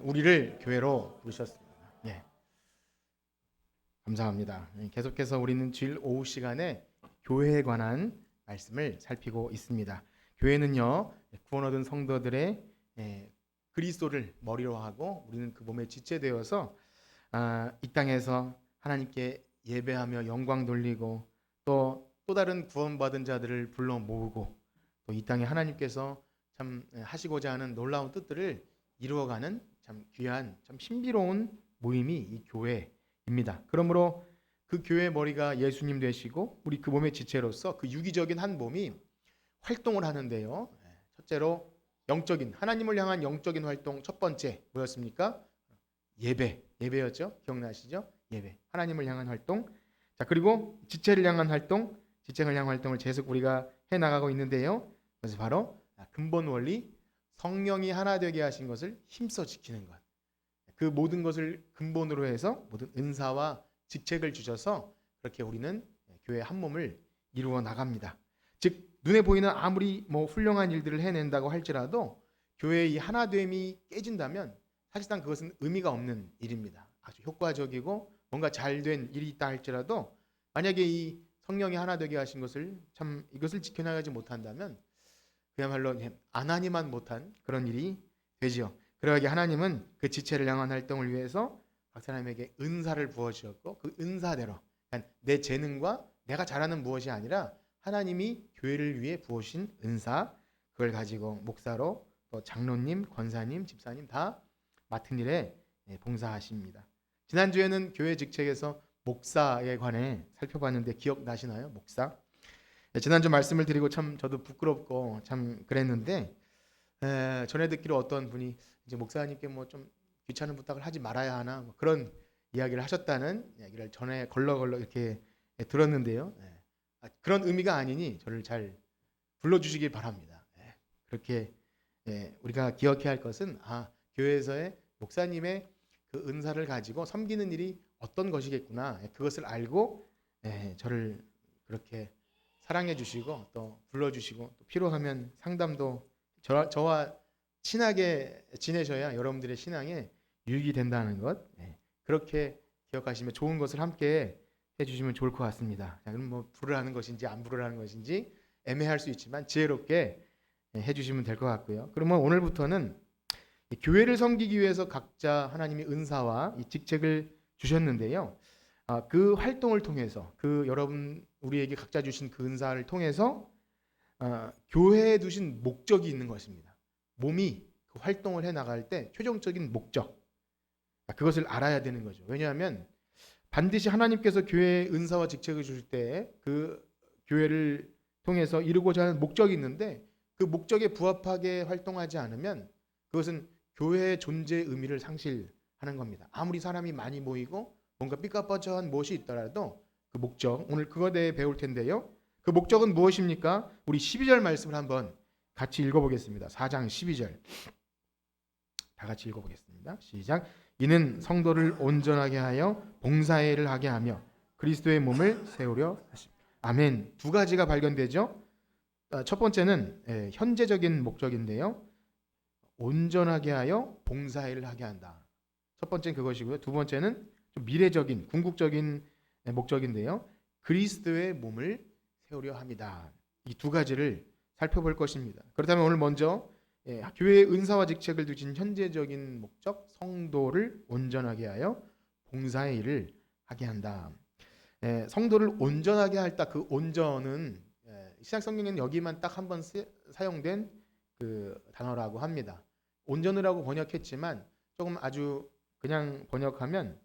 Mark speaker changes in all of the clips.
Speaker 1: 우리를 교회로 부르셨습니다. 예, 감사합니다. 계속해서 우리는 주일 오후 시간에 교회에 관한 말씀을 살피고 있습니다. 교회는요, 구원 얻은 성도들의 그리스도를 머리로 하고 우리는 그 몸에 지체되어서 이 땅에서 하나님께 예배하며 영광 돌리고 또 다른 구원받은 자들을 불러 모으고 또 이 땅에 하나님께서 참 하시고자 하는 놀라운 뜻들을 이루어가는 참 귀한 참 신비로운 모임이 이 교회입니다. 그러므로 그 교회의 머리가 예수님 되시고 우리 그 몸의 지체로서 그 유기적인 한 몸이 활동을 하는데요. 첫째로 영적인 하나님을 향한 영적인 활동 첫 번째 뭐였습니까? 예배였죠. 기억나시죠? 예배. 하나님을 향한 활동. 자, 그리고 지체를 향한 활동, 지체를 향한 활동을 계속 우리가 해 나가고 있는데요. 그래서 바로 근본 원리 성령이 하나 되게 하신 것을 힘써 지키는 것. 그 모든 것을 근본으로 해서 모든 은사와 직책을 주셔서 그렇게 우리는 교회 한 몸을 이루어 나갑니다. 즉 눈에 보이는 아무리 훌륭한 일들을 해낸다고 할지라도 교회의 이 하나됨이 깨진다면 사실상 그것은 의미가 없는 일입니다. 아주 효과적이고 뭔가 잘된 일이 있다 할지라도 만약에 이 성령이 하나 되게 하신 것을 참 이것을 지켜나가지 못한다면 그야말로 하나님만 못한 그런 일이 되지요. 그러하게 하나님은 그 지체를 향한 활동을 위해서 각 사람에게 은사를 부어주셨고 그 은사대로 내 재능과 내가 잘하는 무엇이 아니라 하나님이 교회를 위해 부어주신 은사 그걸 가지고 목사로 또 장로님, 권사님, 집사님 다 맡은 일에 봉사하십니다. 지난주에는 교회 직책에서 목사에 관해 살펴봤는데 기억나시나요? 목사? 지난주 말씀을 드리고 참 저도 부끄럽고 참 그랬는데 전에 듣기로 어떤 분이 이제 목사님께 뭐 좀 귀찮은 부탁을 하지 말아야 하나 뭐 그런 이야기를 하셨다는 이야기를 전에 걸러걸러 이렇게 들었는데요. 그런 의미가 아니니 저를 잘 불러주시기 바랍니다. 그렇게 우리가 기억해야 할 것은 교회에서의 목사님의 그 은사를 가지고 섬기는 일이 어떤 것이겠구나 그것을 알고 저를 그렇게 사랑해 주시고 또 불러주시고 또 필요하면 상담도 저와 친하게 지내셔야 여러분들의 신앙에 유익이 된다는 것 그렇게 기억하시면 좋은 것을 함께 해주시면 좋을 것 같습니다. 자, 그럼 뭐 부르라는 것인지 안 부르라는 것인지 애매할 수 있지만 지혜롭게 해주시면 될 것 같고요. 그러면 오늘부터는 교회를 섬기기 위해서 각자 하나님이 은사와 이 직책을 주셨는데요. 그 활동을 통해서 그 여러분 우리에게 각자 주신 그 은사를 통해서 교회에 두신 목적이 있는 것입니다. 몸이 그 활동을 해 나갈 때 최종적인 목적 그것을 알아야 되는 거죠. 왜냐하면 반드시 하나님께서 교회에 은사와 직책을 주실 때 그 교회를 통해서 이루고자 하는 목적이 있는데 그 목적에 부합하게 활동하지 않으면 그것은 교회의 존재의 의미를 상실하는 겁니다. 아무리 사람이 많이 모이고 뭔가 삐까뻔쩍한 무엇이 있더라도 그 목적 오늘 그거에 대해 배울 텐데요. 그 목적은 무엇입니까? 우리 12절 말씀을 한번 같이 읽어보겠습니다. 4장 12절 다 같이 읽어보겠습니다. 시작. 이는 성도를 온전하게 하여 봉사일을 하게 하며 그리스도의 몸을 세우려 하심. 아멘. 두 가지가 발견되죠. 첫 번째는 현재적인 목적인데요. 온전하게 하여 봉사일을 하게 한다. 첫 번째는 그것이고요. 두 번째는 좀 미래적인 궁극적인 목적인데요. 그리스도의 몸을 세우려 합니다. 이 두 가지를 살펴볼 것입니다. 그렇다면 오늘 먼저 교회의 은사와 직책을 두신 현재적인 목적 성도를 온전하게 하여 봉사의 일을 하게 한다. 성도를 온전하게 할 딱 그 온전은 신약 성경에는 여기만 딱 한 번 사용된 그 단어라고 합니다. 온전이라고 번역했지만 조금 아주 그냥 번역하면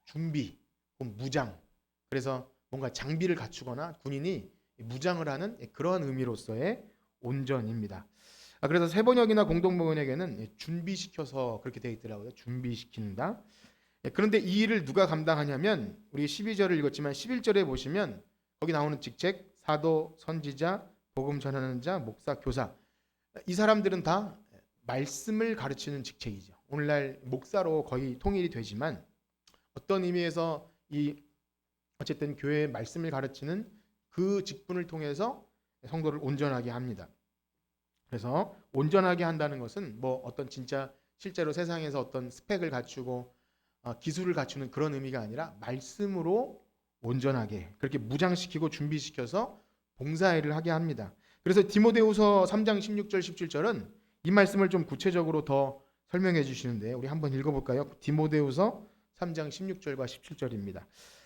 Speaker 1: 준비, 무장. 그래서 뭔가 장비를 갖추거나 군인이 무장을 하는 그러한 의미로서의 온전입니다. 그래서 새 번역이나 공동 번역에는 준비시켜서 그렇게 되어 있더라고요. 준비시킨다. 그런데 이 일을 누가 감당하냐면 우리 12절을 읽었지만 11절에 보시면 거기 나오는 직책 사도, 선지자, 복음 전하는 자, 목사, 교사 이 사람들은 다 말씀을 가르치는 직책이죠. 오늘날 목사로 거의 통일이 되지만 어떤 의미에서 이 어쨌든 교회의 말씀을 가르치는 그 직분을 통해서 성도를 온전하게 합니다. 그래서 온전하게 한다는 것은 뭐 어떤 진짜 실제로 세상에서 어떤 스펙을 갖추고 기술을 갖추는 그런 의미가 아니라 말씀으로 온전하게 그렇게 무장시키고 준비시켜서 봉사일을 하게 합니다. 그래서 디모데후서 3장 16절 17절은 이 말씀을 좀 구체적으로 더 설명해 주시는데 우리 한번 읽어볼까요? 디모데후서 3장 16절과 17절입니다.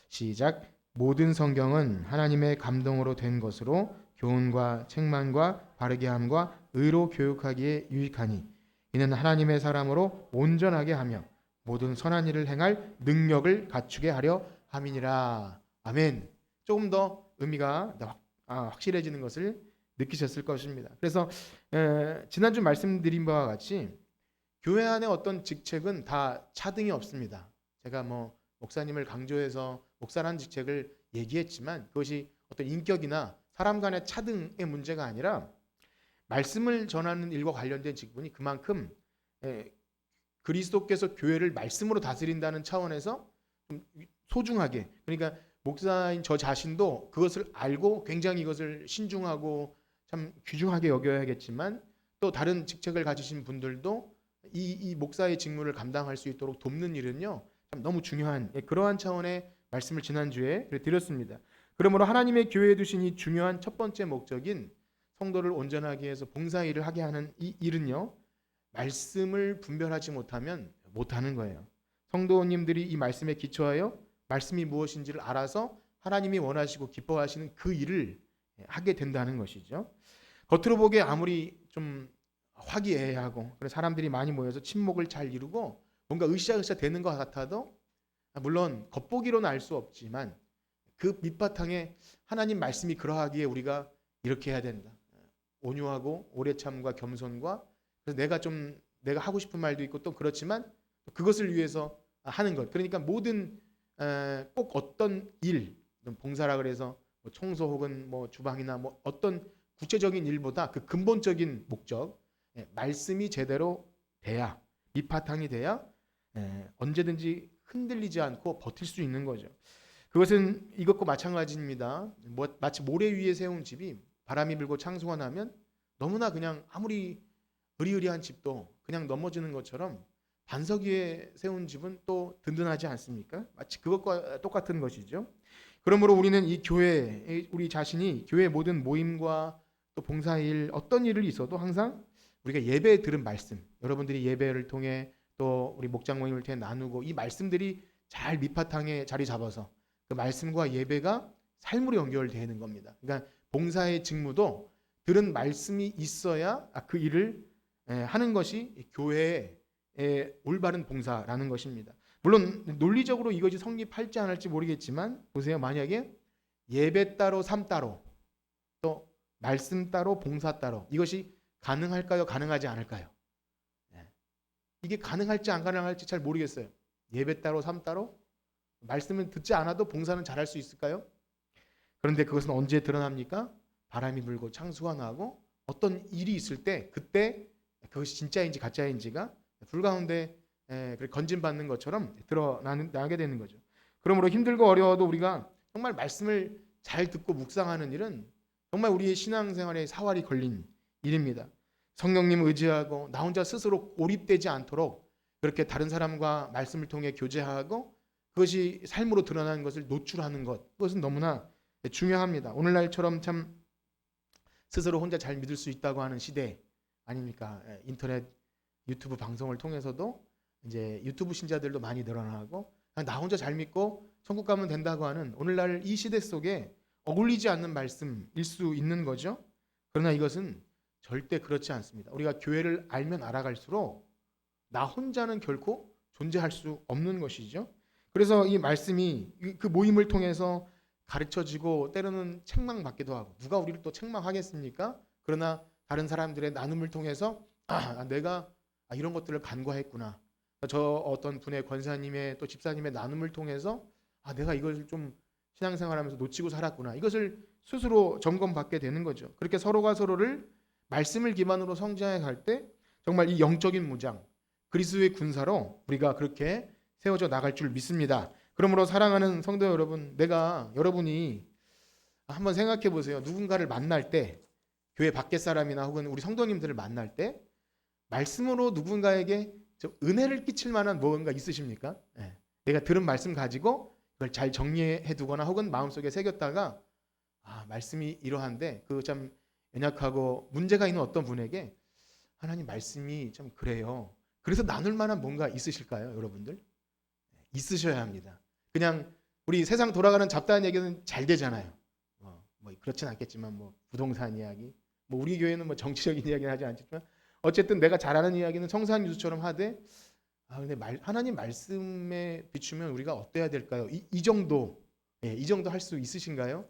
Speaker 1: 시작. 모든 성경은 하나님의 감동으로 된 것으로 교훈과 책망과 바르게 함과 의로 교육하기에 유익하니 이는 하나님의 사람으로 온전하게 하며 모든 선한 일을 행할 능력을 갖추게 하려 함이니라. 아멘. 조금 더 의미가 확실해지는 것을 느끼셨을 것입니다. 그래서 지난주 말씀드린 바와 같이 교회 안에 어떤 직책은 다 차등이 없습니다. 제가 목사님을 강조해서 목사라는 직책을 얘기했지만 그것이 어떤 인격이나 사람 간의 차등의 문제가 아니라 말씀을 전하는 일과 관련된 직분이 그만큼 그리스도께서 교회를 말씀으로 다스린다는 차원에서 좀 소중하게, 그러니까 목사인 저 자신도 그것을 알고 굉장히 이것을 신중하고 참 귀중하게 여겨야겠지만 또 다른 직책을 가지신 분들도 이 목사의 직무를 감당할 수 있도록 돕는 일은요 참 너무 중요한 그러한 차원의 말씀을 지난주에 드렸습니다. 그러므로 하나님의 교회에 두신 이 중요한 첫 번째 목적인 성도를 온전하게 해서 봉사일을 하게 하는 이 일은요 말씀을 분별하지 못하면 못하는 거예요. 성도님들이 이 말씀에 기초하여 말씀이 무엇인지를 알아서 하나님이 원하시고 기뻐하시는 그 일을 하게 된다는 것이죠. 겉으로 보기에 아무리 좀 화기애애하고 사람들이 많이 모여서 친목을 잘 이루고 뭔가 으쌰으쌰 되는 것 같아도 물론 겉보기로는 알 수 없지만 그 밑바탕에 하나님 말씀이 그러하기에 우리가 이렇게 해야 된다. 온유하고 오래 참과 겸손과 그래서 내가 하고 싶은 말도 있고 또 그렇지만 그것을 위해서 하는 것. 그러니까 모든 꼭 어떤 일, 봉사라 그래서 청소 혹은 주방이나 어떤 구체적인 일보다 그 근본적인 목적, 말씀이 제대로 돼야 밑바탕이 돼야 언제든지 흔들리지 않고 버틸 수 있는 거죠. 그것은 이것과 마찬가지입니다. 마치 모래 위에 세운 집이 바람이 불고 창수가 나면 너무나 그냥 아무리 으리으리한 집도 그냥 넘어지는 것처럼 반석 위에 세운 집은 또 든든하지 않습니까? 마치 그것과 똑같은 것이죠. 그러므로 우리는 이 교회, 우리 자신이 교회 모든 모임과 또 봉사일 어떤 일을 있어도 항상 우리가 예배에 들은 말씀, 여러분들이 예배를 통해 또 우리 목장 모임을 통해 나누고 이 말씀들이 잘 밑바탕에 자리 잡아서 그 말씀과 예배가 삶으로 연결되는 겁니다. 그러니까 봉사의 직무도 들은 말씀이 있어야 그 일을 하는 것이 교회의 올바른 봉사라는 것입니다. 물론 논리적으로 이것이 성립할지 안 할지 모르겠지만 보세요. 만약에 예배 따로 삶 따로 또 말씀 따로 봉사 따로 이것이 가능할까요? 가능하지 않을까요? 이게 가능할지 안 가능할지 잘 모르겠어요. 예배 따로 삶 따로 말씀은 듣지 않아도 봉사는 잘할 수 있을까요? 그런데 그것은 언제 드러납니까? 바람이 불고 창수가 나고 어떤 일이 있을 때 그때 그것이 진짜인지 가짜인지가 불 가운데 건진받는 것처럼 드러나게 되는 거죠. 그러므로 힘들고 어려워도 우리가 정말 말씀을 잘 듣고 묵상하는 일은 정말 우리의 신앙생활에 사활이 걸린 일입니다. 성령님 의지하고 나 혼자 스스로 고립되지 않도록 그렇게 다른 사람과 말씀을 통해 교제하고 그것이 삶으로 드러나는 것을 노출하는 것, 그것은 너무나 중요합니다. 오늘날처럼 참 스스로 혼자 잘 믿을 수 있다고 하는 시대 아닙니까? 인터넷 유튜브 방송을 통해서도 이제 유튜브 신자들도 많이 늘어나고 나 혼자 잘 믿고 천국 가면 된다고 하는 오늘날 이 시대 속에 어울리지 않는 말씀일 수 있는 거죠. 그러나 이것은 절대 그렇지 않습니다. 우리가 교회를 알면 알아갈수록 나 혼자는 결코 존재할 수 없는 것이죠. 그래서 이 말씀이 그 모임을 통해서 가르쳐지고 때로는 책망받기도 하고 누가 우리를 또 책망하겠습니까? 그러나 다른 사람들의 나눔을 통해서 내가 이런 것들을 간과했구나. 저 어떤 분의 권사님의 또 집사님의 나눔을 통해서 내가 이걸 좀 신앙생활하면서 놓치고 살았구나. 이것을 스스로 점검받게 되는 거죠. 그렇게 서로가 서로를 말씀을 기반으로 성장해 갈 때 정말 이 영적인 무장, 그리스도의 군사로 우리가 그렇게 세워져 나갈 줄 믿습니다. 그러므로 사랑하는 성도 여러분, 여러분이 한번 생각해 보세요. 누군가를 만날 때, 교회 밖의 사람이나 혹은 우리 성도님들을 만날 때 말씀으로 누군가에게 좀 은혜를 끼칠 만한 뭔가 있으십니까? 예. 내가 들은 말씀 가지고 그걸 잘 정리해 두거나 혹은 마음속에 새겼다가 말씀이 이러한데 그 참 연약하고 문제가 있는 어떤 분에게 하나님 말씀이 좀 그래요. 그래서 나눌 만한 뭔가 있으실까요, 여러분들? 있으셔야 합니다. 그냥 우리 세상 돌아가는 잡다한 얘기는 잘 되잖아요. 뭐 그렇진 않겠지만 뭐 부동산 이야기, 뭐 우리 교회는 뭐 정치적인 이야기는 하지 않지만 어쨌든 내가 잘 아는 이야기는 청산 유수처럼 하되 근데 하나님 말씀에 비추면 우리가 어때야 될까요? 이 정도, 이 정도 할 수 있으신가요?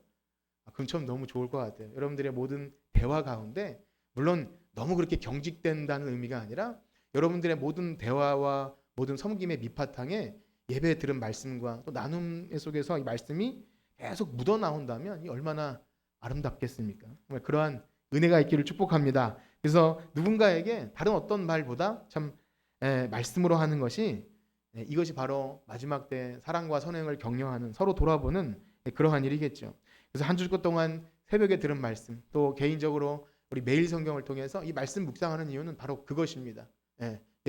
Speaker 1: 그럼 참 너무 좋을 것 같아요. 여러분들의 모든 대화 가운데 물론 너무 그렇게 경직된다는 의미가 아니라 여러분들의 모든 대화와 모든 섬김의 밑바탕에 예배에 들은 말씀과 또 나눔 속에서 이 말씀이 계속 묻어 나온다면 이 얼마나 아름답겠습니까? 정말 그러한 은혜가 있기를 축복합니다. 그래서 누군가에게 다른 어떤 말보다 참 말씀으로 하는 것이 이것이 바로 마지막 때 사랑과 선행을 격려하는 서로 돌아보는 그러한 일이겠죠. 그래서 한 주 동안 새벽에 들은 말씀 또 개인적으로 우리 매일 성경을 통해서 이 말씀 묵상하는 이유는 바로 그것입니다.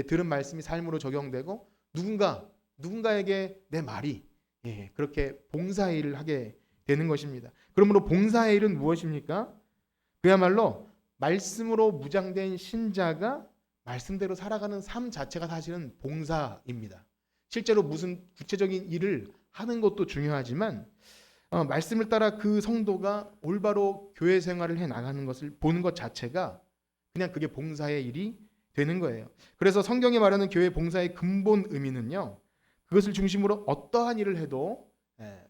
Speaker 1: 들은 말씀이 삶으로 적용되고 누군가에게 내 말이 그렇게 봉사의 일을 하게 되는 것입니다. 그러므로 봉사의 일은 무엇입니까? 그야말로 말씀으로 무장된 신자가 말씀대로 살아가는 삶 자체가 사실은 봉사입니다. 실제로 무슨 구체적인 일을 하는 것도 중요하지만 말씀을 따라 그 성도가 올바로 교회 생활을 해 나가는 것을 보는 것 자체가 그냥 그게 봉사의 일이 되는 거예요. 그래서 성경이 말하는 교회 봉사의 근본 의미는요. 그것을 중심으로 어떠한 일을 해도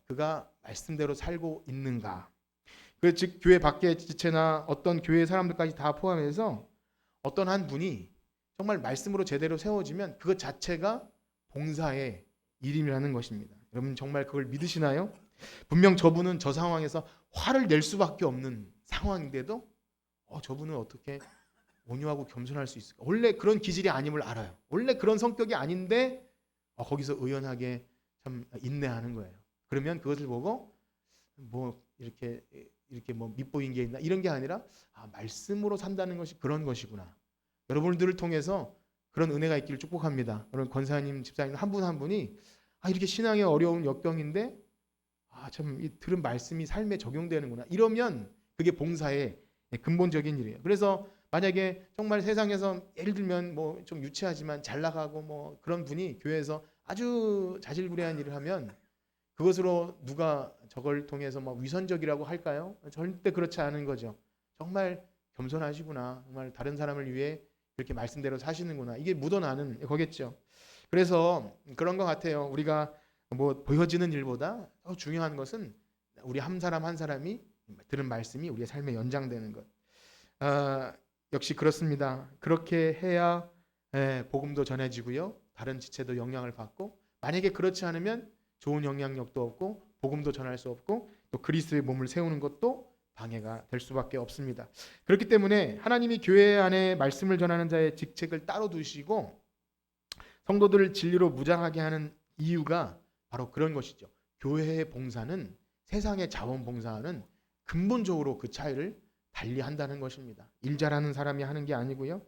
Speaker 1: 그가 말씀대로 살고 있는가. 즉 교회 밖의 지체나 어떤 교회 사람들까지 다 포함해서 어떤 한 분이 정말 말씀으로 제대로 세워지면 그것 자체가 봉사의 일임이라는 것입니다. 여러분 정말 그걸 믿으시나요? 분명 저분은 저 상황에서 화를 낼 수밖에 없는 상황인데도 저분은 어떻게 온유하고 겸손할 수 있을까? 원래 그런 기질이 아님을 알아요. 원래 그런 성격이 아닌데 거기서 의연하게 참 인내하는 거예요. 그러면 그것을 보고 뭐 이렇게 뭐 밑보인 게 있나 이런 게 아니라 말씀으로 산다는 것이 그런 것이구나. 여러분들을 통해서 그런 은혜가 있기를 축복합니다. 여러분 권사님, 집사님 한 분 한 분이 이렇게 신앙의 어려운 역경인데 참 이 들은 말씀이 삶에 적용되는구나. 이러면 그게 봉사의 근본적인 일이에요. 그래서 만약에 정말 세상에서 예를 들면 뭐 좀 유치하지만 잘 나가고 뭐 그런 분이 교회에서 아주 자질구레한 일을 하면 그것으로 누가 저걸 통해서 막 위선적이라고 할까요? 절대 그렇지 않은 거죠. 정말 겸손하시구나. 정말 다른 사람을 위해 이렇게 말씀대로 사시는구나. 이게 묻어나는 거겠죠. 그래서 그런 것 같아요. 우리가 뭐 보여지는 일보다 더 중요한 것은 우리 한 사람 한 사람이 들은 말씀이 우리의 삶에 연장되는 것. 역시 그렇습니다. 그렇게 해야 복음도 전해지고요. 다른 지체도 영향을 받고 만약에 그렇지 않으면 좋은 영향력도 없고 복음도 전할 수 없고 또 그리스도의 몸을 세우는 것도 방해가 될 수밖에 없습니다. 그렇기 때문에 하나님이 교회 안에 말씀을 전하는 자의 직책을 따로 두시고 성도들을 진리로 무장하게 하는 이유가 바로 그런 것이죠. 교회의 봉사는 세상의 자원봉사와는 근본적으로 그 차이를 달리한다는 것입니다. 일 잘하는 사람이 하는 게 아니고요.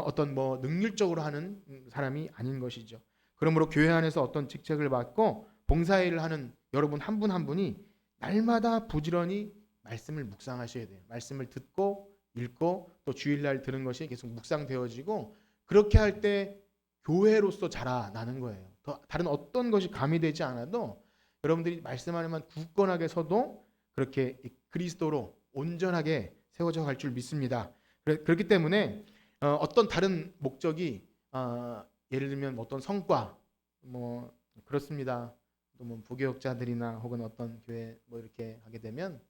Speaker 1: 어떤 뭐 능률적으로 하는 사람이 아닌 것이죠. 그러므로 교회 안에서 어떤 직책을 맡고 봉사일을 하는 여러분 한 분 한 분이 날마다 부지런히 말씀을 묵상하셔야 돼요. 말씀을 듣고 읽고 또 주일날 들은 것이 계속 묵상되어지고 그렇게 할 때 교회로서 자라나는 거예요. 다른 어떤 것이 가미되지 않아도 여러분들이 말씀 안에만 굳건하게 서도 그렇게 그리스도로 온전하게 세워져 갈 줄 믿습니다. 그렇기 때문에 어떤 다른 목적이 예를 들면 어떤 성과 뭐 그렇습니다. 또 뭐 부교역자들이나 혹은 어떤 교회 뭐 이렇게 하게 되면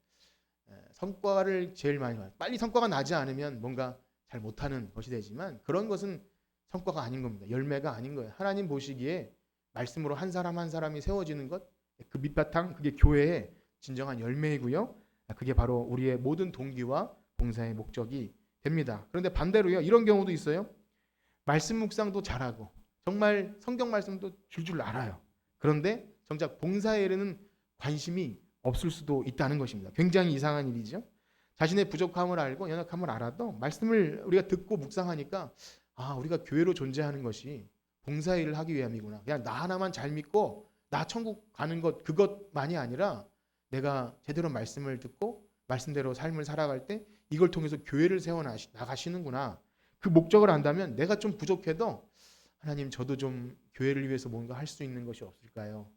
Speaker 1: 성과를 제일 많이 봐요. 빨리 성과가 나지 않으면 뭔가 잘 못하는 것이 되지만 그런 것은 성과가 아닌 겁니다. 열매가 아닌 거예요. 하나님 보시기에 말씀으로 한 사람 한 사람이 세워지는 것, 그 밑바탕 그게 교회의 진정한 열매이고요. 그게 바로 우리의 모든 동기와 봉사의 목적이 됩니다. 그런데 반대로요. 이런 경우도 있어요. 말씀 묵상도 잘하고 정말 성경 말씀도 줄줄 알아요. 그런데 정작 봉사에 이르는 관심이 없을 수도 있다는 것입니다. 굉장히 이상한 일이죠. 자신의 부족함을 알고 연약함을 알아도 말씀을 우리가 듣고 묵상하니까 우리가 교회로 존재하는 것이 봉사일을 하기 위함이구나. 그냥 나 하나만 잘 믿고 나 천국 가는 것 그것만이 아니라 내가 제대로 말씀을 듣고 말씀대로 삶을 살아갈 때 이걸 통해서 교회를 세워 나가시는구나. 그 목적을 안다면 내가 좀 부족해도 하나님 저도 좀 교회를 위해서 뭔가 할 수 있는 것이 없을까요?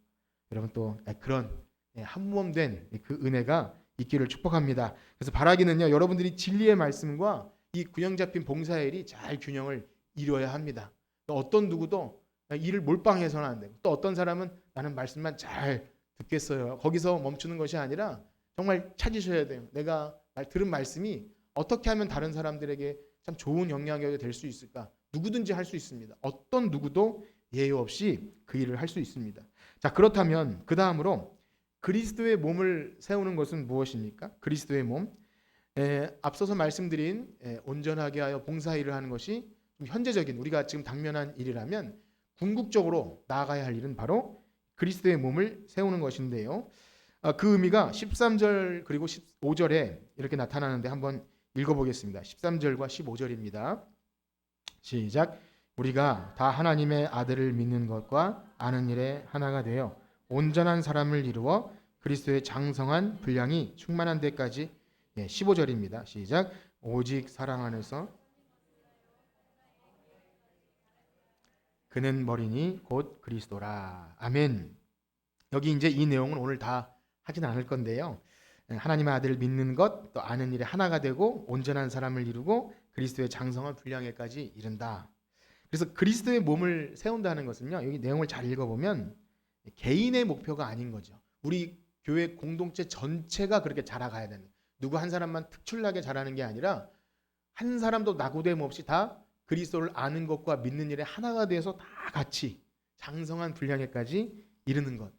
Speaker 1: 여러분 또 그런 한몸된 그 은혜가 있기를 축복합니다. 그래서 바라기는요, 여러분들이 진리의 말씀과 이 균형 잡힌 봉사일이 잘 균형을 이루어야 합니다. 어떤 누구도 일을 몰빵해서는 안 되고, 또 어떤 사람은 나는 말씀만 잘 듣겠어요. 거기서 멈추는 것이 아니라 정말 찾으셔야 돼요. 내가 들은 말씀이 어떻게 하면 다른 사람들에게 참 좋은 영향력이 될 수 있을까? 누구든지 할 수 있습니다. 어떤 누구도 예외 없이 그 일을 할 수 있습니다. 자, 그렇다면 그 다음으로 그리스도의 몸을 세우는 것은 무엇입니까? 그리스도의 몸. 앞서서 말씀드린 온전하게 하여 봉사일을 하는 것이 좀 현재적인 우리가 지금 당면한 일이라면 궁극적으로 나아가야 할 일은 바로 그리스도의 몸을 세우는 것인데요. 그 의미가 13절 그리고 15절에 이렇게 나타나는데 한번 읽어보겠습니다. 13절과 15절입니다. 시작. 우리가 다 하나님의 아들을 믿는 것과 아는 일에 하나가 되어 온전한 사람을 이루어 그리스도의 장성한 분량이 충만한 데까지. 15절입니다. 시작. 오직 사랑 안에서 그는 머리니 곧 그리스도라. 아멘. 여기 이제 이 내용은 오늘 다 하진 않을 건데요. 하나님의 아들을 믿는 것, 또 아는 일에 하나가 되고 온전한 사람을 이루고 그리스도의 장성한 분량에까지 이른다. 그래서 그리스도의 몸을 세운다는 것은요, 여기 내용을 잘 읽어보면 개인의 목표가 아닌 거죠. 우리 교회 공동체 전체가 그렇게 자라가야 되는, 누구 한 사람만 특출나게 자라는 게 아니라 한 사람도 낙오됨 없이 다 그리스도를 아는 것과 믿는 일에 하나가 돼서 다 같이 장성한 분량에까지 이르는 것,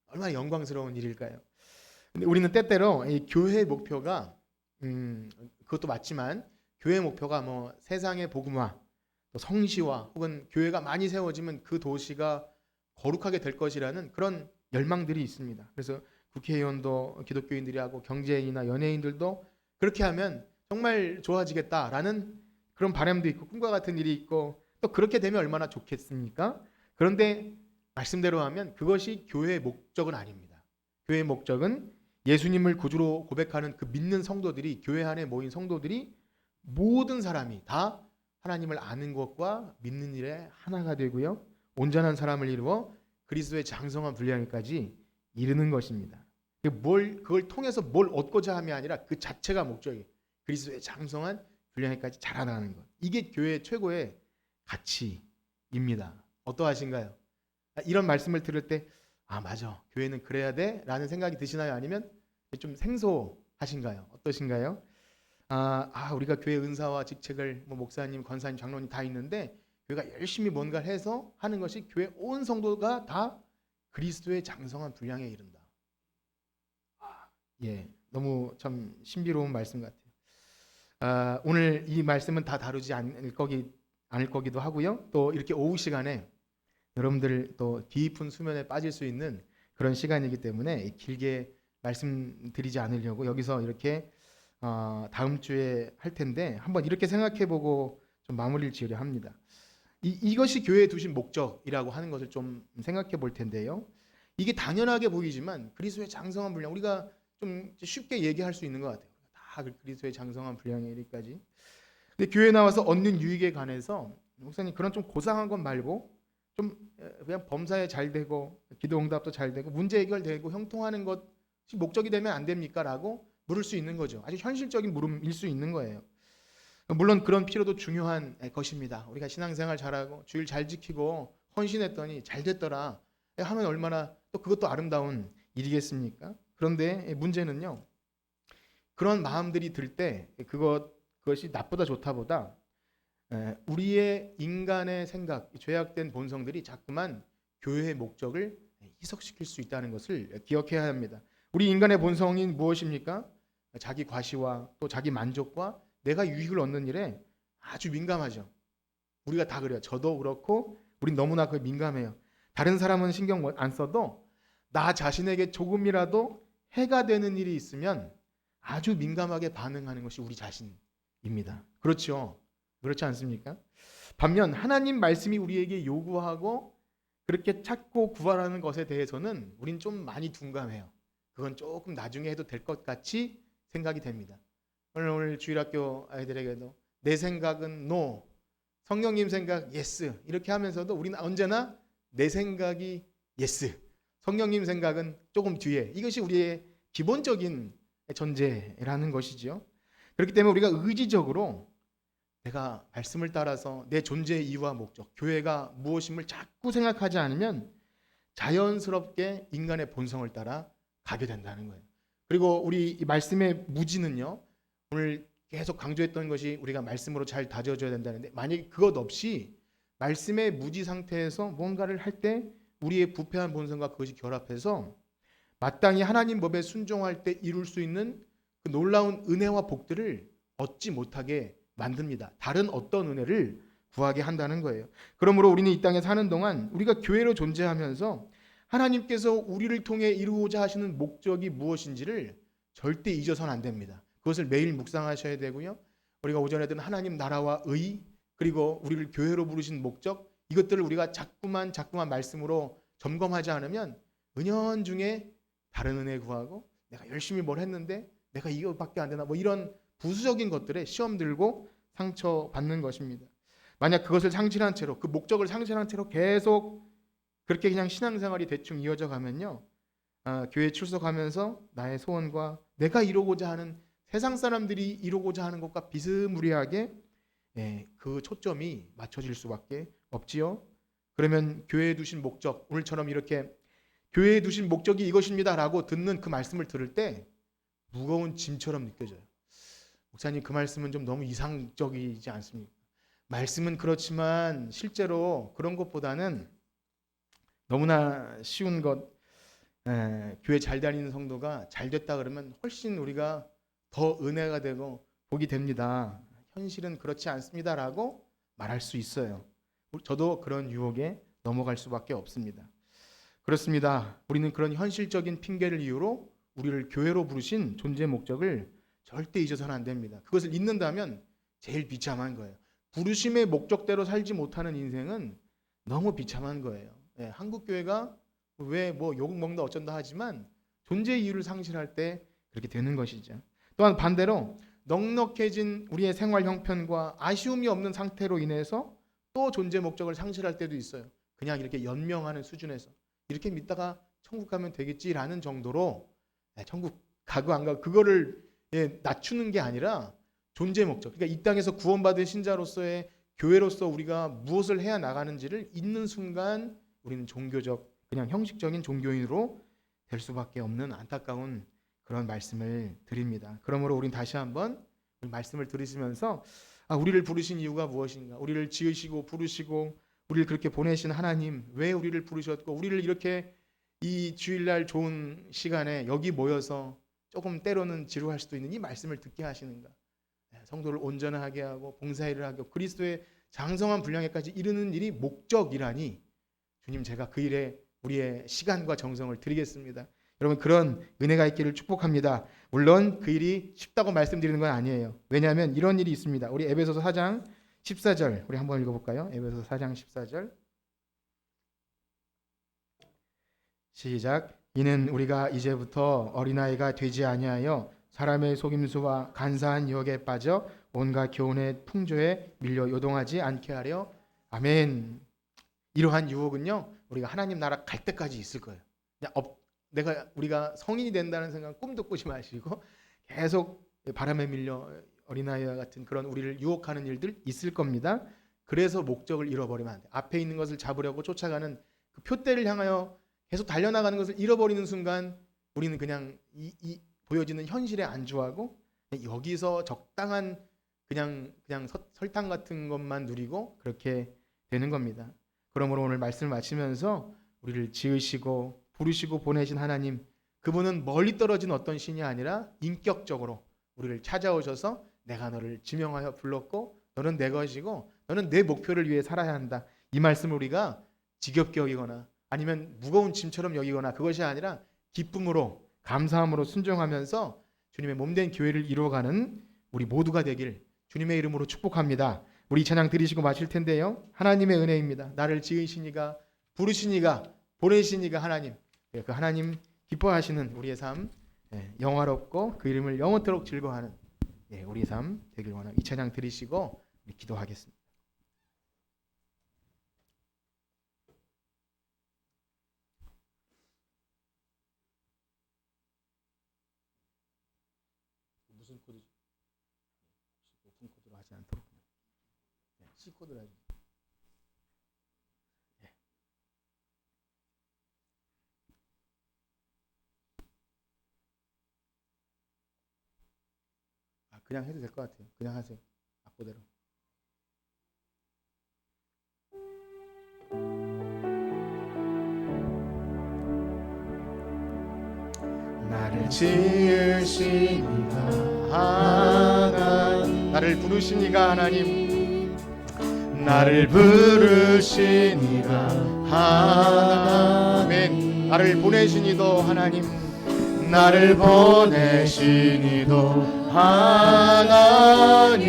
Speaker 1: 얼마나 영광스러운 일일까요? 근데 우리는 때때로 이 교회의 목표가 그것도 맞지만 교회의 목표가 뭐 세상의 복음화, 또 성시화, 혹은 교회가 많이 세워지면 그 도시가 거룩하게 될 것이라는 그런 열망들이 있습니다. 그래서 국회의원도 기독교인들이 하고 경제인이나 연예인들도 그렇게 하면 정말 좋아지겠다라는 그런 바람도 있고 꿈과 같은 일이 있고, 또 그렇게 되면 얼마나 좋겠습니까? 그런데 말씀대로 하면 그것이 교회의 목적은 아닙니다. 교회의 목적은 예수님을 구주로 고백하는 그 믿는 성도들이, 교회 안에 모인 성도들이 모든 사람이 다 하나님을 아는 것과 믿는 일에 하나가 되고요, 온전한 사람을 이루어 그리스도의 장성한 분량까지 이르는 것입니다. 그걸 통해서 뭘 얻고자 함이 아니라 그 자체가 목적이에요. 그리스도의 장성한 분량까지 자라나는 것. 이게 교회의 최고의 가치입니다. 어떠하신가요? 이런 말씀을 들을 때 맞아, 교회는 그래야 돼 라는 생각이 드시나요? 아니면 좀 생소하신가요? 어떠신가요? 우리가 교회 은사와 직책을 목사님, 권사님, 장로님 다 있는데 교회가 열심히 뭔가를 해서 하는 것이 교회 온 성도가 다 그리스도의 장성한 분량에 이른다. 너무 참 신비로운 말씀 같아요. 오늘 이 말씀은 다 다루지 않을 거기도 하고요. 또 이렇게 오후 시간에 여러분들 또 깊은 수면에 빠질 수 있는 그런 시간이기 때문에 길게 말씀드리지 않으려고 여기서 이렇게 다음 주에 할 텐데 한번 이렇게 생각해보고 좀 마무리를 지으려 합니다. 이것이 교회에 두신 목적이라고 하는 것을 좀 생각해 볼 텐데요. 이게 당연하게 보이지만 그리스도의 장성한 분량, 우리가 좀 쉽게 얘기할 수 있는 것 같아요. 다 그리스도의 장성한 분량에 이르기까지. 근데 교회 나와서 얻는 유익에 관해서 목사님 그런 좀 고상한 것 말고 좀 그냥 범사에 잘 되고 기도 응답도 잘 되고 문제 해결되고 형통하는 것이 목적이 되면 안 됩니까? 라고 물을 수 있는 거죠. 아주 현실적인 물음일 수 있는 거예요. 물론 그런 필요도 중요한 것입니다. 우리가 신앙생활 잘하고 주일 잘 지키고 헌신했더니 잘 됐더라 하면 얼마나 또 그것도 아름다운 일이겠습니까? 그런데 문제는요, 그런 마음들이 들 때 그것이 나쁘다 좋다보다 우리의 인간의 생각, 죄악된 본성들이 자꾸만 교회의 목적을 희석시킬 수 있다는 것을 기억해야 합니다. 우리 인간의 본성이 무엇입니까? 자기 과시와 또 자기 만족과 내가 유익을 얻는 일에 아주 민감하죠. 우리가 다 그래요. 저도 그렇고 우린 너무나 그게 민감해요. 다른 사람은 신경 안 써도 나 자신에게 조금이라도 해가 되는 일이 있으면 아주 민감하게 반응하는 것이 우리 자신입니다. 그렇죠. 그렇지 않습니까? 반면 하나님 말씀이 우리에게 요구하고 그렇게 찾고 구하라는 것에 대해서는 우린 좀 많이 둔감해요. 그건 조금 나중에 해도 될 것 같이 생각이 됩니다. 오늘 주일학교 아이들에게도 내 생각은 no, 성령님 생각 yes 이렇게 하면서도 우리는 언제나 내 생각이 yes, 성령님 생각은 조금 뒤에. 이것이 우리의 기본적인 전제라는 것이죠. 그렇기 때문에 우리가 의지적으로 내가 말씀을 따라서 내 존재의 이유와 목적, 교회가 무엇임을 자꾸 생각하지 않으면 자연스럽게 인간의 본성을 따라 가게 된다는 거예요. 그리고 우리 이 말씀의 무지는요, 오늘 계속 강조했던 것이 우리가 말씀으로 잘 다져줘야 된다는데, 만약에 그것 없이 말씀의 무지 상태에서 뭔가를 할 때 우리의 부패한 본성과 그것이 결합해서 마땅히 하나님 법에 순종할 때 이룰 수 있는 그 놀라운 은혜와 복들을 얻지 못하게 만듭니다. 다른 어떤 은혜를 구하게 한다는 거예요. 그러므로 우리는 이 땅에 사는 동안 우리가 교회로 존재하면서 하나님께서 우리를 통해 이루고자 하시는 목적이 무엇인지를 절대 잊어서는 안 됩니다. 그것을 매일 묵상하셔야 되고요. 우리가 오전에 든 하나님 나라와 의, 그리고 우리를 교회로 부르신 목적, 이것들을 우리가 자꾸만 말씀으로 점검하지 않으면 은연중에 다른 은혜 구하고 내가 열심히 뭘 했는데 내가 이거밖에 안 되나, 뭐 이런 부수적인 것들에 시험 들고 상처받는 것입니다. 만약 그것을 상실한 채로, 그 목적을 상실한 채로 계속 그렇게 그냥 신앙생활이 대충 이어져 가면요, 교회 출석하면서 나의 소원과 내가 이루고자 하는, 세상 사람들이 이루고자 하는 것과 비스무리하게 그 초점이 맞춰질 수밖에 없지요. 그러면 교회에 두신 목적, 오늘처럼 이렇게 교회에 두신 목적이 이것입니다라고 듣는 그 말씀을 들을 때 무거운 짐처럼 느껴져요. 목사님, 그 말씀은 좀 너무 이상적이지 않습니까? 말씀은 그렇지만 실제로 그런 것보다는 너무나 쉬운 것, 교회 잘 다니는 성도가 잘 됐다 그러면 훨씬 우리가 더 은혜가 되고 복이 됩니다. 현실은 그렇지 않습니다라고 말할 수 있어요. 저도 그런 유혹에 넘어갈 수밖에 없습니다. 그렇습니다. 우리는 그런 현실적인 핑계를 이유로 우리를 교회로 부르신 존재 목적을 절대 잊어서는 안 됩니다. 그것을 잊는다면 제일 비참한 거예요. 부르심의 목적대로 살지 못하는 인생은 너무 비참한 거예요. 한국 교회가 왜 뭐 욕 먹는다 어쩐다 하지만 존재 이유를 상실할 때 그렇게 되는 것이죠. 또한 반대로 넉넉해진 우리의 생활 형편과 아쉬움이 없는 상태로 인해서 또 존재 목적을 상실할 때도 있어요. 그냥 이렇게 연명하는 수준에서 이렇게 믿다가 천국 가면 되겠지라는 정도로 천국 가고 안 가고 그거를 낮추는 게 아니라 존재 목적, 그러니까 이 땅에서 구원받은 신자로서의 교회로서 우리가 무엇을 해야 나가는지를 잊는 순간 우리는 종교적, 그냥 형식적인 종교인으로 될 수밖에 없는 안타까운 그런 말씀을 드립니다. 그러므로 우리는 다시 한번 말씀을 들으시면서 우리를 부르신 이유가 무엇인가, 우리를 지으시고 부르시고 우리를 그렇게 보내신 하나님, 왜 우리를 부르셨고 우리를 이렇게 이 주일날 좋은 시간에 여기 모여서 조금 때로는 지루할 수도 있는 이 말씀을 듣게 하시는가, 성도를 온전하게 하고 봉사일을 하고 그리스도의 장성한 분량에까지 이르는 일이 목적이라니, 주님, 제가 그 일에 우리의 시간과 정성을 드리겠습니다. 여러분, 그런 은혜가 있기를 축복합니다. 물론 그 일이 쉽다고 말씀드리는 건 아니에요. 왜냐하면 이런 일이 있습니다. 우리 에베소서 4장 14절 우리 한번 읽어볼까요? 에베소서 4장 14절 시작. 이는 우리가 이제부터 어린아이가 되지 아니하여 사람의 속임수와 간사한 유혹에 빠져 온갖 교훈의 풍조에 밀려 요동하지 않게 하려. 아멘. 이러한 유혹은요, 우리가 하나님 나라 갈 때까지 있을 거예요. 우리가 성인이 된다는 생각 꿈도 꾸지 마시고 계속 바람에 밀려 어린아이와 같은 그런 우리를 유혹하는 일들 있을 겁니다. 그래서 목적을 잃어버리면 안 돼. 앞에 있는 것을 잡으려고 쫓아가는 그 표대를 향하여 계속 달려나가는 것을 잃어버리는 순간 우리는 그냥 이 보여지는 현실에 안주하고 여기서 적당한 그냥 설탕 같은 것만 누리고 그렇게 되는 겁니다. 그러므로 오늘 말씀을 마치면서 우리를 지으시고 부르시고 보내신 하나님, 그분은 멀리 떨어진 어떤 신이 아니라 인격적으로 우리를 찾아오셔서 내가 너를 지명하여 불렀고 너는 내 것이고 너는 내 목표를 위해 살아야 한다. 이 말씀을 우리가 지겹게 여기거나 아니면 무거운 짐처럼 여기거나 그것이 아니라 기쁨으로 감사함으로 순종하면서 주님의 몸된 교회를 이루어가는 우리 모두가 되길 주님의 이름으로 축복합니다. 우리 찬양 드리시고 마실 텐데요. 하나님의 은혜입니다. 나를 지으시니가 부르시니가 보내시니가 하나님. 그 하나님 기뻐하시는 우리의 삶, 영화롭고 그 이름을 영원토록 즐거워하는 우리의 삶 되길 원합니다. 이 찬양 드리시고 기도하겠습니다. 무슨 코드죠? 오픈 코드로 하지 않도록 C 코드로 하죠. 그냥 해도 될 것 같아요. 그냥 하세요. 악보대로. 나를 지으시니가 하나님, 나를 부르시니가 하나님, 나를 부르시니가 하나님, 나를 보내시니도 하나님, 나를 보내시니도 하나님,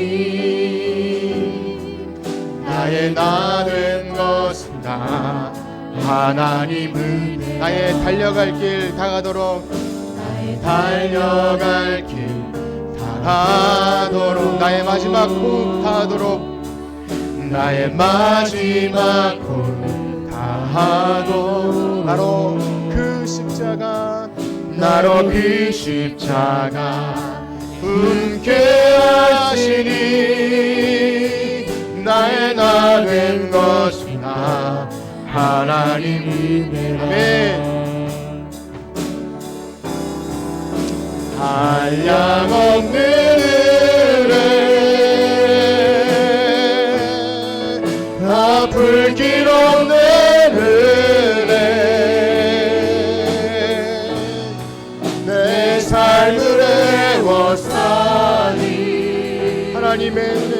Speaker 1: 나의 나된 것은 다 하나님은 나의 달려갈 길 다가도록, 나의 달려갈 길 다가도록, 나의 마지막 호흡 다하도록, 나의 마지막 호흡 다하도록, 나로 그 십자가, 나로 그 십자가 품게 하시니, 나의 나 된 것이나 하나님이네. 아멘. 한량없는 은혜, 아플 길 없는 은혜, 내 삶을 애워싸니 하나님의 은혜,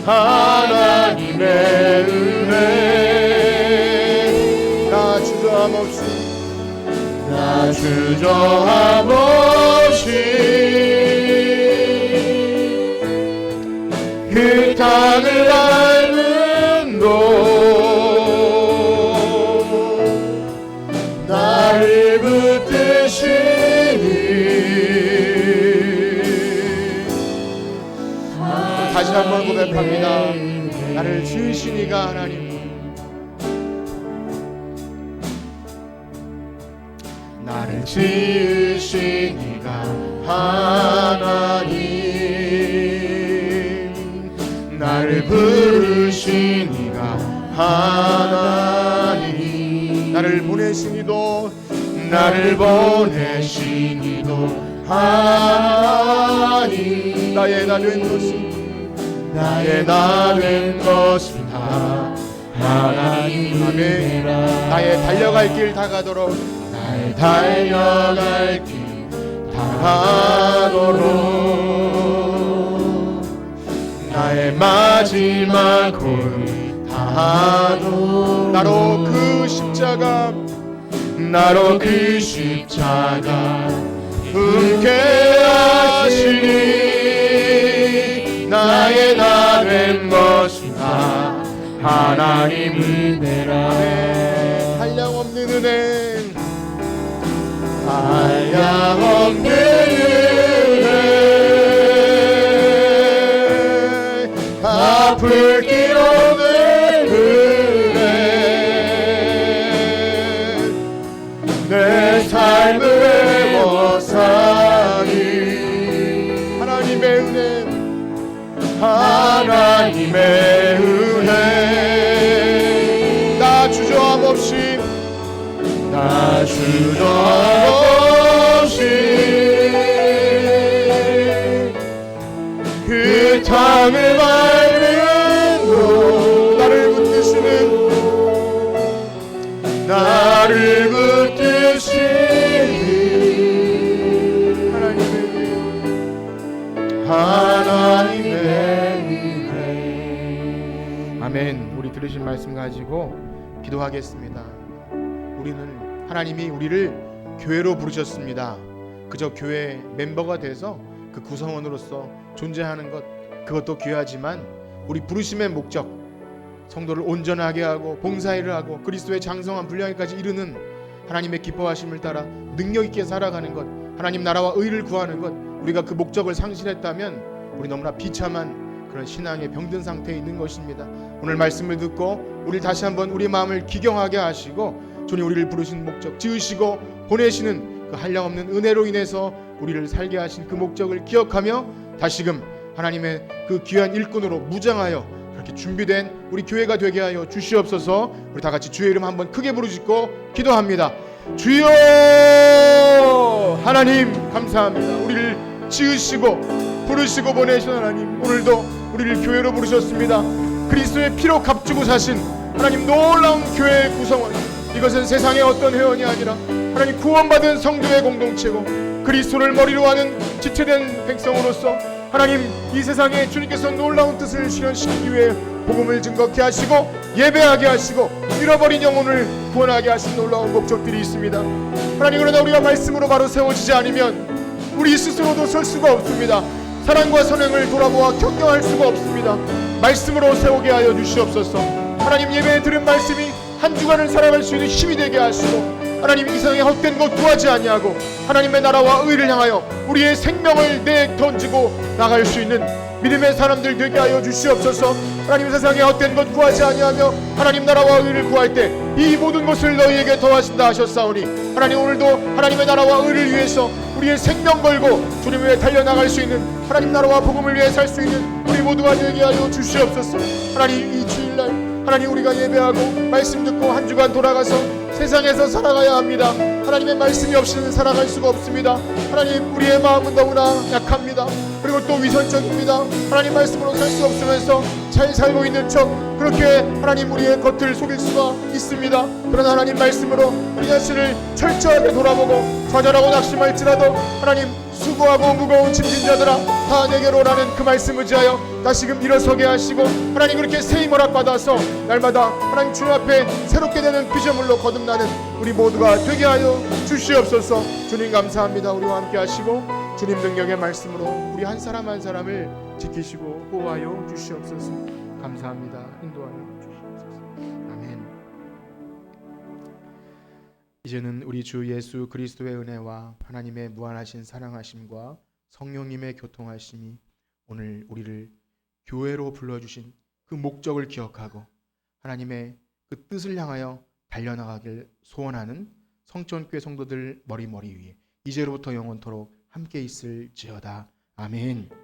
Speaker 1: 하나님의 은혜, 나 주저함 없이, 나 주저함 없이 그 땅을 밟은 곳, 나를 붙드시니. 다시 한번 고백합니다. 나를 지으시니가 하나님, 나를 지으시니가 하나님, 나를 부르시니가 하나님, 나를 보내시니도, 나를 보내시니도 하나님, 나의 나 된 것이, 나의 나 된 것이 다 하나님이라. 나의 달려갈 길 다가도록, 나의 달려갈 길 다가도록, 나의 마지막 호흡 다하도록, 나로 그 십자가, 나로 그 십자가 품게 하시니, 나의 나 된 것이나 하나님 은혜라. 한량없는 은혜, 한량없는 은혜, 아플 길 없는 은혜, 내 삶을 애워싸니 하나님의 은혜, 하나님의 은혜, 나 주저함 없이, 나 주저함 없이 그 땅을 밟은 곳, 나를 붙드시는, 나를 붙드시는 하나님의 은혜. 아멘. 우리 들으신 말씀 가지고 기도하겠습니다. 우리는 하나님이 우리를 교회로 부르셨습니다. 그저 교회 멤버가 돼서 그 구성원으로서 존재하는 것, 그것도 귀하지만 우리 부르심의 목적, 성도를 온전하게 하고 봉사일을 하고 그리스도의 장성한 분량에까지 이르는 하나님의 기뻐하심을 따라 능력 있게 살아가는 것, 하나님 나라와 의를 구하는 것, 우리가 그 목적을 상실했다면 우리 너무나 비참한 그런 신앙의 병든 상태에 있는 것입니다. 오늘 말씀을 듣고 우리 다시 한번 우리 마음을 기경하게 하시고 주님 우리를 부르신 목적, 지으시고 보내시는 그 한량없는 은혜로 인해서 우리를 살게 하신 그 목적을 기억하며 다시금 하나님의 그 귀한 일꾼으로 무장하여 그렇게 준비된 우리 교회가 되게 하여 주시옵소서. 우리 다 같이 주의 이름 한번 크게 부르짖고 기도합니다. 주여 하나님 감사합니다. 우리를 지으시고 부르시고 보내신 하나님, 오늘도 우리를 교회로 부르셨습니다. 그리스도의 피로 값주고 사신 하나님 놀라운 교회의 구성원, 이것은 세상의 어떤 회원이 아니라 하나님 구원받은 성도의 공동체고 그리스도를 머리로 하는 지체된 백성으로서 하나님 이 세상에 주님께서 놀라운 뜻을 실현시키기 위해 복음을 증거케 하시고 예배하게 하시고 잃어버린 영혼을 구원하게 하신 놀라운 목적들이 있습니다. 하나님, 그러나 우리가 말씀으로 바로 세워지지 않으면 우리 스스로도 설 수가 없습니다. 사랑과 선행을 돌아보아 경영할 수가 없습니다. 말씀으로 세우게 하여 주시옵소서. 하나님, 예배에 들은 말씀이 한 주간을 살아갈 수 있는 힘이 되게 하시고 하나님, 이 세상에 헛된 것 구하지 아니하고 하나님의 나라와 의를 향하여 우리의 생명을 내 던지고 나갈 수 있는 믿음의 사람들 되게 하여 주시옵소서. 하나님, 세상에 헛된 것 구하지 아니하며 하나님 나라와 의를 구할 때 이 모든 것을 너희에게 더하신다 하셨사오니 하나님, 오늘도 하나님의 나라와 의를 위해서 우리의 생명 걸고 주님 위해 달려나갈 수 있는, 하나님 나라와 복음을 위해 살 수 있는 우리 모두가 되게 하여 주시옵소서. 하나님, 이 주일날 하나님 우리가 예배하고 말씀 듣고 한 주간 돌아가서 세상에서 살아가야 합니다. 하나님의 말씀이 없이는 살아갈 수가 없습니다. 하나님, 우리의 마음은 너무나 약합니다. 그리고 또 위선적입니다. 하나님 말씀으로 살 수 없으면서 잘 살고 있는 척 그렇게 하나님 우리의 겉을 속일 수가 있습니다. 그러나 하나님 말씀으로 우리 자신을 철저하게 돌아보고 좌절하고 낙심할지라도 하나님, 수고하고 무거운 짐진 자들아 다 내게로 오라는 그 말씀 의지하여 다시금 일어서게 하시고 하나님, 그렇게 새 힘을 받아서 날마다 하나님 주님 앞에 새롭게 되는 피조물로 거듭나는 우리 모두가 되게 하여 주시옵소서. 주님 감사합니다. 우리와 함께 하시고 주님 능력의 말씀으로 우리 한 사람 한 사람을 지키시고 보호하여 주시옵소서. 감사합니다. 인도하여 주시옵소서. 아멘. 이제는 우리 주 예수 그리스도의 은혜와 하나님의 무한하신 사랑하심과 성령님의 교통하심이 오늘 우리를 교회로 불러주신 그 목적을 기억하고 하나님의 그 뜻을 향하여 달려나가길 소원하는 성전교회 성도들 머리 위에 이제로부터 영원토록 함께 있을지어다. 아멘.